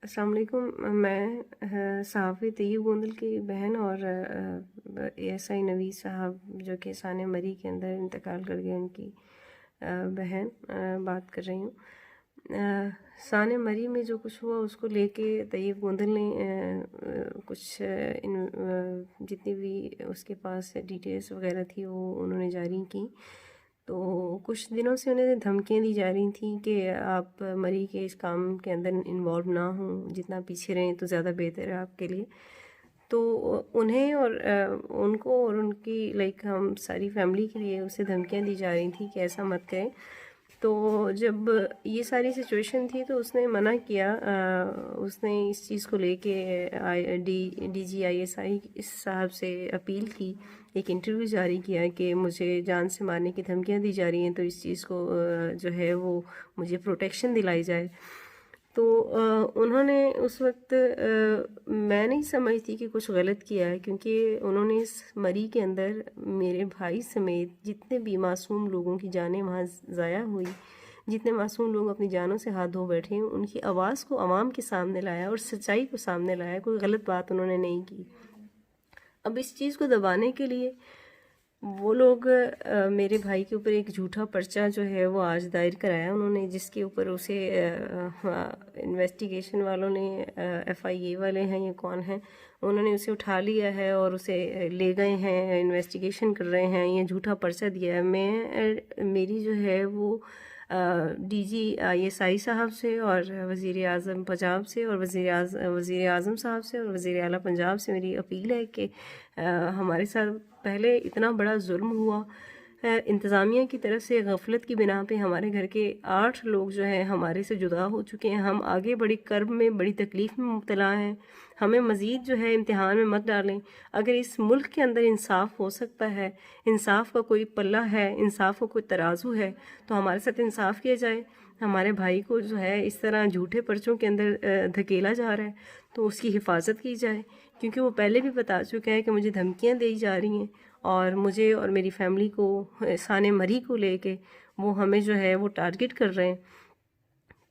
अस्सलाम वालेकुम। मैं सहाफ़ी तैयब गोंदल की बहन और ASI नवीद साहब जो कि साने मरी के अंदर इंतकाल कर गए, उनकी बहन बात कर रही हूँ। साने मरी में जो कुछ हुआ उसको लेके तैयब गोंदल ने जितनी भी उसके पास डिटेल्स वगैरह थी वो उन्होंने जारी की। तो कुछ दिनों से उन्हें धमकियाँ दी जा रही थी कि आप मरी के इस काम के अंदर इन्वॉल्व ना हों, जितना पीछे रहें तो ज़्यादा बेहतर है आपके लिए। तो उन्हें और उनको और उनकी हम सारी फैमिली के लिए उसे धमकियाँ दी जा रही थी कि ऐसा मत करें। तो जब ये सारी सिचुएशन थी तो उसने मना किया। उसने इस चीज़ को लेके DGISI इस साहब से अपील की, एक इंटरव्यू जारी किया कि मुझे जान से मारने की धमकियां दी जा रही हैं, तो इस चीज़ को जो है वो मुझे प्रोटेक्शन दिलाई जाए। तो उन्होंने उस वक्त मैं नहीं समझती कि कुछ गलत किया है, क्योंकि उन्होंने इस मरी के अंदर मेरे भाई समेत जितने भी मासूम लोगों की जानें वहाँ ज़ाया हुई, जितने मासूम लोग अपनी जानों से हाथ धो बैठे हैं, उनकी आवाज़ को आवाम के सामने लाया और सच्चाई को सामने लाया। कोई गलत बात उन्होंने नहीं की। अब इस चीज़ को दबाने के लिए वो लोग मेरे भाई के ऊपर एक झूठा पर्चा जो है वो आज दायर कराया उन्होंने, जिसके ऊपर उसे इन्वेस्टिगेशन वालों ने FIA वाले हैं, ये कौन हैं, उन्होंने उसे उठा लिया है और उसे ले गए हैं, इन्वेस्टिगेशन कर रहे हैं, ये झूठा पर्चा दिया है। मेरी जो है वो DGISI साहब से और वज़ीर आज़म पंजाब से और वज़ीर आज़म साहब से और वज़ीर आला पंजाब से मेरी अपील है कि हमारे साथ पहले इतना बड़ा जुल्म हुआ, इंतज़ामिया की तरफ से गफलत की बिना पे हमारे घर के 8 लोग जो हैं हमारे से जुदा हो चुके हैं। हम आगे बड़ी कर्ब में, बड़ी तकलीफ़ में मुब्तला हैं। हमें मज़ीद जो है इम्तिहान में मत डालें। अगर इस मुल्क के अंदर इंसाफ़ हो सकता है, इंसाफ़ का कोई पल्ला है, इंसाफ़ का कोई तराजू है, तो हमारे साथ इंसाफ़ किया जाए। हमारे भाई को जो है इस तरह झूठे पर्चों के अंदर धकेला जा रहा है, तो उसकी हिफाजत की जाए, क्योंकि वो पहले भी बता चुका है कि मुझे धमकियां दी जा रही हैं और मुझे और मेरी फैमिली को, साने मरी को लेके वो हमें जो है वो टारगेट कर रहे हैं।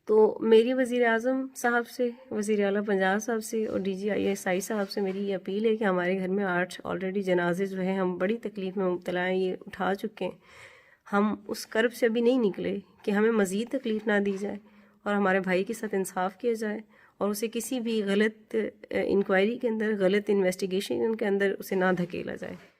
तो मेरी वज़ीर आज़म साहब से, वज़ीर आला पंजाब साहब से और DGISI साहब से मेरी ये अपील है कि हमारे घर में 8 ऑलरेडी जनाजे जो हैं, हम बड़ी तकलीफ़ में मुब्तला हैं, ये उठा चुके हैं। हम उस कर्ब से अभी नहीं निकले कि हमें मज़ीद तकलीफ़ ना दी जाए और हमारे भाई के साथ इंसाफ किया जाए और उसे किसी भी गलत इंक्वायरी के अंदर, गलत इन्वेस्टिगेशन के अंदर उसे ना धकेला जाए।